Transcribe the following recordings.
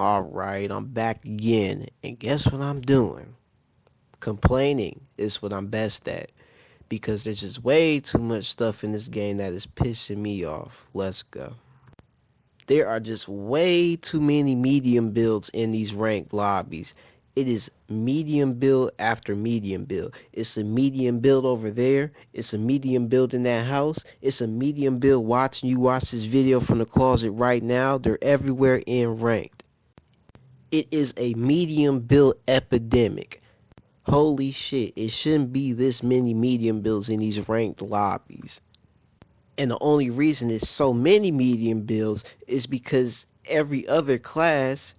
Alright, I'm back again, and guess what I'm doing? Complaining is what I'm best at, because there's just way too much stuff in this game that is pissing me off. Let's go. There are just way too many medium builds in these ranked lobbies. It is medium build after medium build. It's a medium build over there. It's a medium build in that house. It's a medium build watching you watch this video from the closet right now. They're everywhere in ranked. It is a medium build epidemic. Holy shit, it shouldn't be this many medium builds in these ranked lobbies. And the only reason it's so many medium builds is because every other class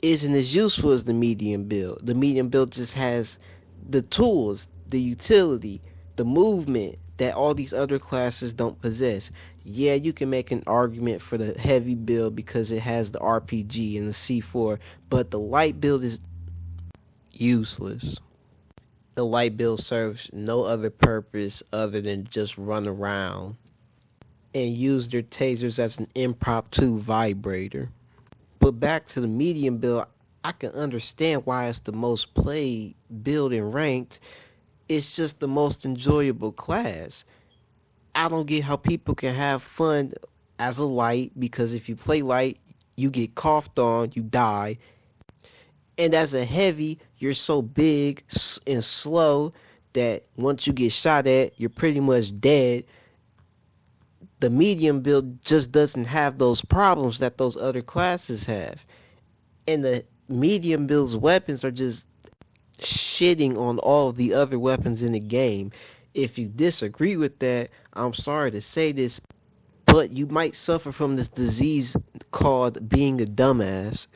isn't as useful as the medium build. The medium build just has the tools, the utility, the movement that all these other classes don't possess. Yeah, you can make an argument for the heavy build because it has the RPG and the C4, but the light build is useless. The light build serves no other purpose other than just run around and use their tasers as an impromptu vibrator. But back to the medium build, I can understand why it's the most played build in ranked. It's just the most enjoyable class. I don't get how people can have fun as a light, because if you play light, you get coughed on, you die. And as a heavy, you're so big and slow that once you get shot at, you're pretty much dead. The medium build just doesn't have those problems that those other classes have. And the medium build's weapons are just shitting on all the other weapons in the game. If you disagree with that, I'm sorry to say this, but you might suffer from this disease called being a dumbass.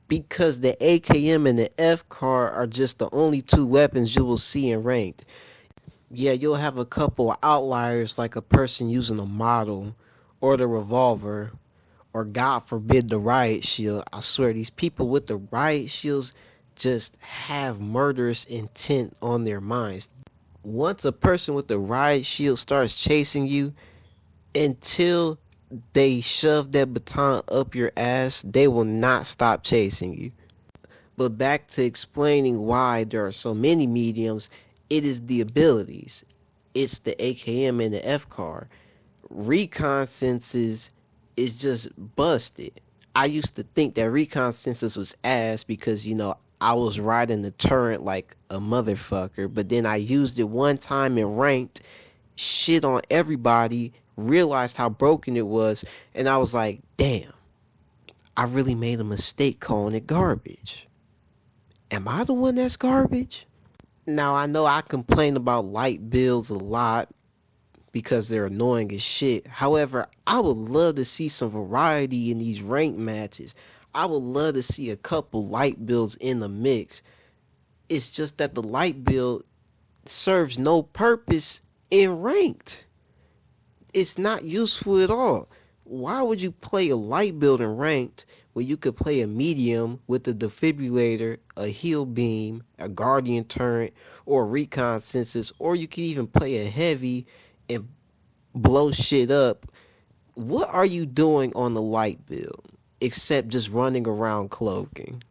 Because the AKM and the F-car are just the only two weapons you will see in ranked. Yeah, you'll have a couple outliers like a person using a model or the revolver or God forbid the riot shield. I swear these people with the riot shields just have murderous intent on their minds. Once a person with the riot shield starts chasing you, until they shove that baton up your ass, they will not stop chasing you. But back to explaining why there are so many mediums, it is the abilities. It's the AKM and the F-car. Reconnaissance is just busted. I used to think that reconnaissance was ass because, I was riding the turret like a motherfucker, but then I used it one time in ranked, shit on everybody, realized how broken it was, and I was like, damn, I really made a mistake calling it garbage. Am I the one that's garbage? Now, I know I complain about light builds a lot because they're annoying as shit. However, I would love to see some variety in these ranked matches. I would love to see a couple light builds in the mix. It's just that the light build serves no purpose in ranked. It's not useful at all. Why would you play a light build in ranked when you could play a medium with a defibrillator, a heal beam, a guardian turret, or a recon census, or you could even play a heavy and blow shit up? What are you doing on the light build except just running around cloaking?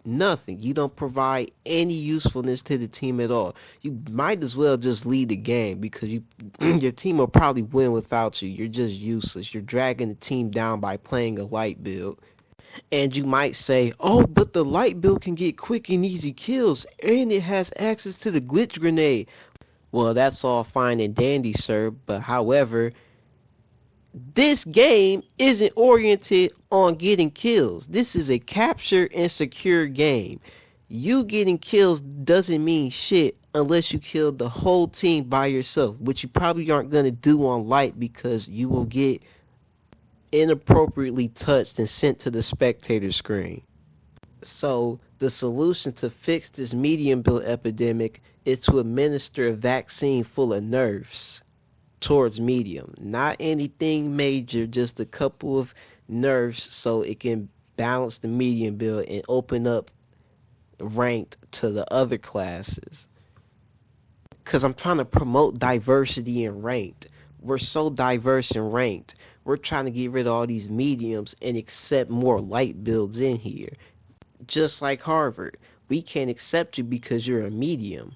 Nothing. You don't provide any usefulness to the team at all. You might as well just lead the game because your team will probably win without you. You're just useless. You're dragging the team down by playing a light build. And you might say, oh, but the light build can get quick and easy kills and it has access to the glitch grenade. Well, that's all fine and dandy, sir, but however, this game isn't oriented on getting kills. This is a capture and secure game. You getting kills doesn't mean shit unless you kill the whole team by yourself, which you probably aren't going to do on light because you will get inappropriately touched and sent to the spectator screen. So the solution to fix this medium build epidemic is to administer a vaccine full of nerfs towards medium. Not anything major, just a couple of nerfs so it can balance the medium build and open up ranked to the other classes. Because I'm trying to promote diversity in ranked. We're so diverse and ranked. We're trying to get rid of all these mediums and accept more light builds in here. Just like Harvard, we can't accept you because you're a medium.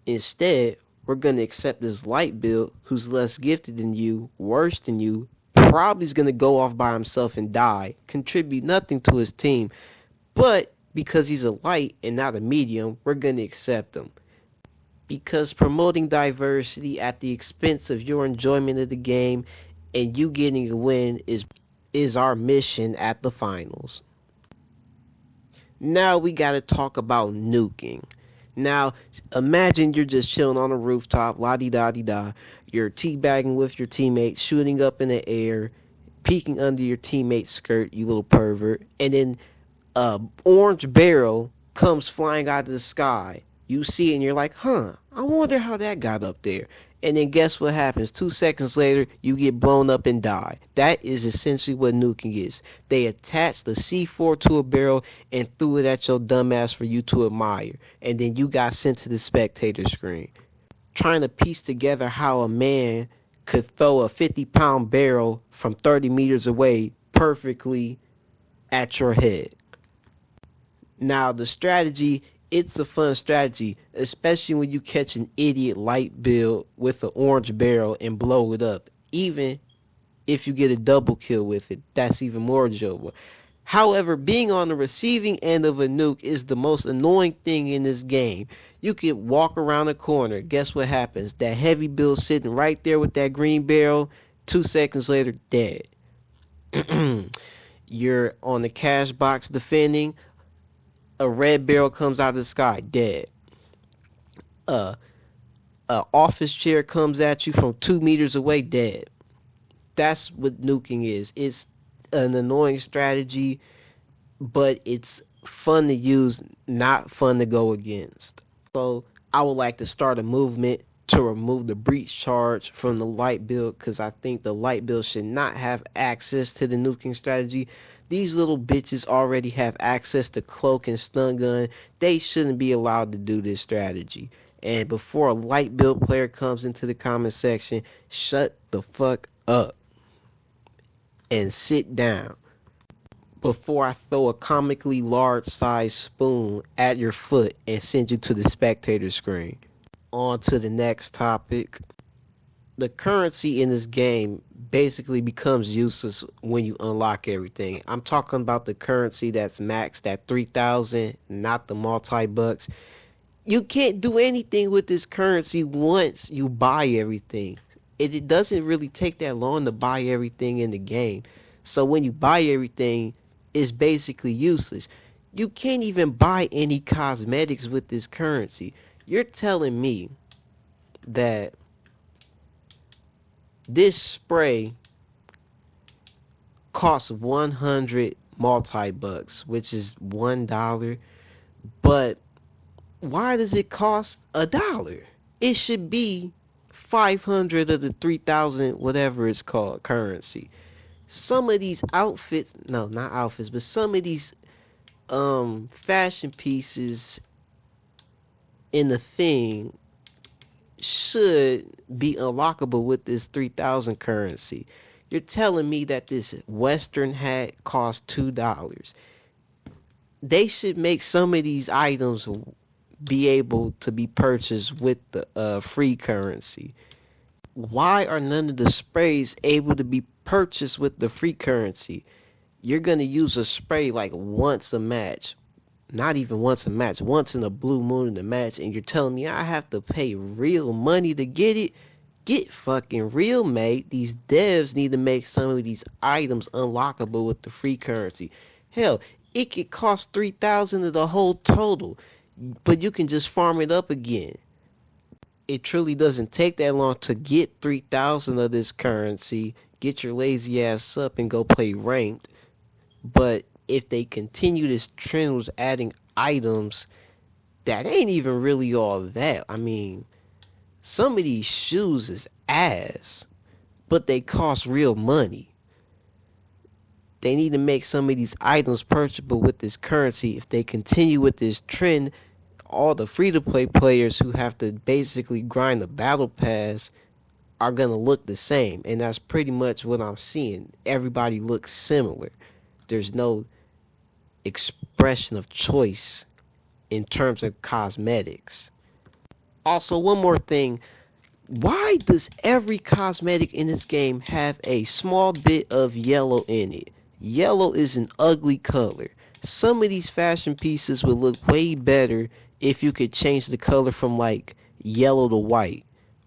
Instead, we're going to accept this light build who's less gifted than you, worse than you, probably is going to go off by himself and die, contribute nothing to his team, but because he's a light and not a medium, we're going to accept him. Because promoting diversity at the expense of your enjoyment of the game and you getting a win is our mission at the finals. Now we got to talk about nuking. Now, imagine you're just chilling on a rooftop, la-di-da-di-da. You're teabagging with your teammates, shooting up in the air, peeking under your teammate's skirt, you little pervert. And then a orange barrel comes flying out of the sky. You see it and you're like, I wonder how that got up there. And then guess what happens? 2 seconds later, you get blown up and die. That is essentially what nuking is. They attached the C4 to a barrel and threw it at your dumbass for you to admire. And then you got sent to the spectator screen. Trying to piece together how a man could throw a 50-pound barrel from 30 meters away perfectly at your head. Now, the strategy, it's a fun strategy, especially when you catch an idiot light build with an orange barrel and blow it up. Even if you get a double kill with it, that's even more enjoyable. However, being on the receiving end of a nuke is the most annoying thing in this game. You can walk around a corner. Guess what happens? That heavy build sitting right there with that green barrel, 2 seconds later, dead. You're on the cash box defending. A red barrel comes out of the sky, dead. A office chair comes at you from 2 meters away, dead. That's what nuking is. It's an annoying strategy, but it's fun to use, not fun to go against. So I would like to start a movement to remove the breach charge from the light build, because I think the light build should not have access to the nuking strategy. These little bitches already have access to cloak and stun gun. They shouldn't be allowed to do this strategy. And before a light build player comes into the comment section, shut the fuck up and sit down before I throw a comically large size spoon at your foot and send you to the spectator screen. On to the next topic. The currency in this game basically becomes useless when you unlock everything. I'm talking about the currency that's maxed at 3,000, not the multi-bucks. You can't do anything with this currency once you buy everything. It doesn't really take that long to buy everything in the game. So when you buy everything, it's basically useless. You can't even buy any cosmetics with this currency. You're telling me that this spray costs 100 multi-bucks, which is $1, but why does it cost $1? It should be 500 of the 3,000 whatever it's called currency. Some of these outfits, no, not outfits, but some of these fashion pieces in the thing should be unlockable with this 3,000 currency. You're telling me that this Western hat costs $2. They should make some of these items be able to be purchased with the free currency. Why are none of the sprays able to be purchased with the free currency? You're going to use a spray like once a match. Not even once a match, once in a blue moon in a match, and you're telling me I have to pay real money to get it? Get fucking real, mate. These devs need to make some of these items unlockable with the free currency. Hell, it could cost 3,000 of the whole total, but you can just farm it up again. It truly doesn't take that long to get 3,000 of this currency, get your lazy ass up and go play ranked. But if they continue this trend with adding items that ain't even really all that. I mean, some of these shoes is ass, but they cost real money. They need to make some of these items purchasable with this currency. If they continue with this trend, all the free-to-play players who have to basically grind the battle pass are gonna look the same, and that's pretty much what I'm seeing. Everybody looks similar. There's no expression of choice in terms of cosmetics. Also, one more thing. Why does every cosmetic in this game have a small bit of yellow in it? Yellow is an ugly color. Some of these fashion pieces would look way better if you could change the color from like yellow to white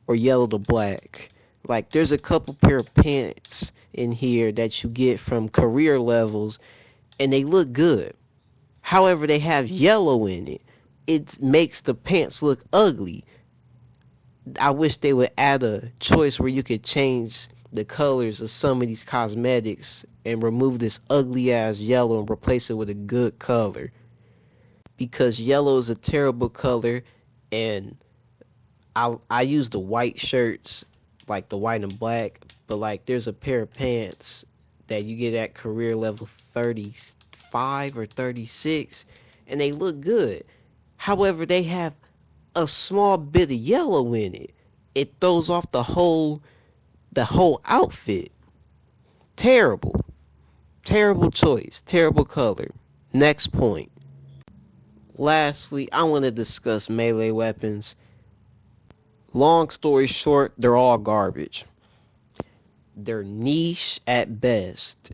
or yellow to black. Like there's a couple pair of pants in here that you get from career levels and they look good. However, they have yellow in it. It makes the pants look ugly. I wish they would add a choice where you could change the colors of some of these cosmetics and remove this ugly ass yellow and replace it with a good color. Because yellow is a terrible color, and I use the white shirts, like the white and black, but like there's a pair of pants that you get at career level 35 or 36 and they look good. However, they have a small bit of yellow in it. It throws off the whole outfit. Terrible. Terrible choice. Terrible color. Next point. Lastly, I want to discuss melee weapons. Long story short, they're all garbage. They're niche at best.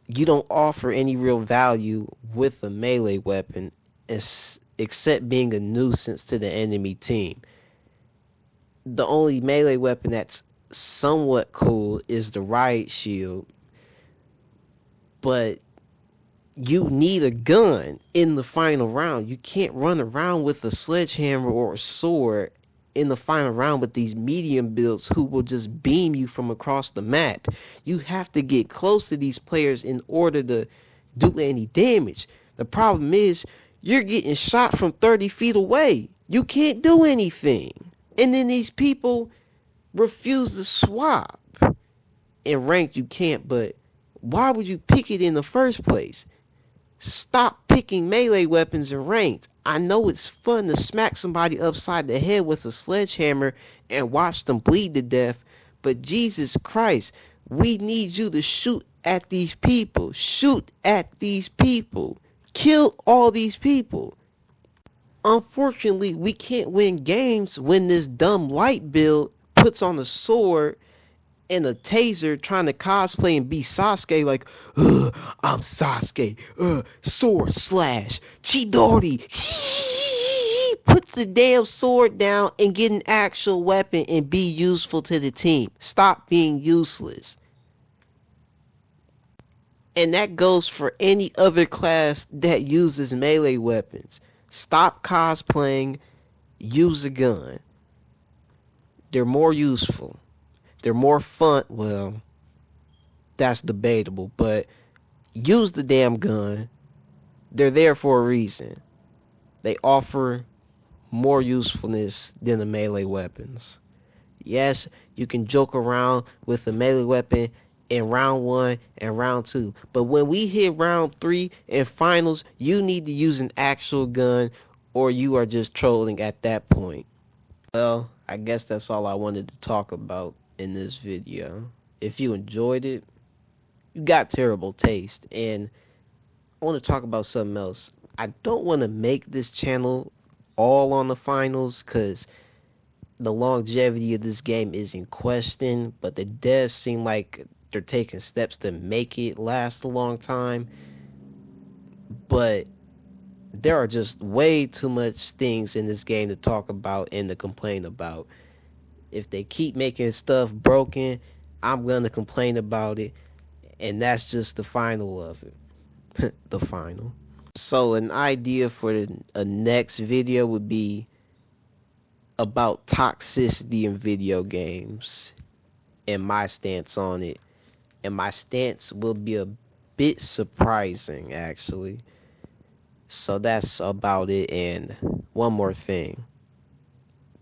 You don't offer any real value with a melee weapon except being a nuisance to the enemy team. The only melee weapon that's somewhat cool is the riot shield, but you need a gun in the final round. You can't run around with a sledgehammer or a sword in the final round with these medium builds who will just beam you from across the map. You have to get close to these players in order to do any damage. The problem is you're getting shot from 30 feet away. You can't do anything. And then these people refuse to swap. In ranked you can't, but why would you pick it in the first place? Stop picking melee weapons in ranked. I know it's fun to smack somebody upside the head with a sledgehammer and watch them bleed to death, but Jesus Christ, we need you to shoot at these people. Shoot at these people. Kill all these people. Unfortunately, we can't win games when this dumb light build puts on a sword and a taser trying to cosplay and be Sasuke like, I'm Sasuke, sword slash, Chidori, puts the damn sword down and get an actual weapon and be useful to the team. Stop being useless. And that goes for any other class that uses melee weapons. Stop cosplaying, use a gun. They're more useful. They're more fun. Well, that's debatable, but use the damn gun. They're there for a reason. They offer more usefulness than the melee weapons. Yes, you can joke around with the melee weapon in round 1 and round 2, but when we hit round 3 and finals, you need to use an actual gun or you are just trolling at that point. Well, I guess that's all I wanted to talk about in this video. If you enjoyed it, you got terrible taste. And I want to talk about something else. I don't want to make this channel all on the finals because the longevity of this game is in question, but it does seem like they're taking steps to make it last a long time. But there are just way too much things in this game to talk about and to complain about. If they keep making stuff broken, I'm gonna complain about it, and that's just the final of it. The final. So an idea for a next video would be about toxicity in video games and my stance on it. And my stance will be a bit surprising, actually. So that's about it. And one more thing.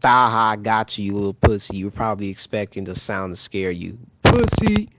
Haha, got you, you little pussy. You were probably expecting the sound to scare you. Pussy!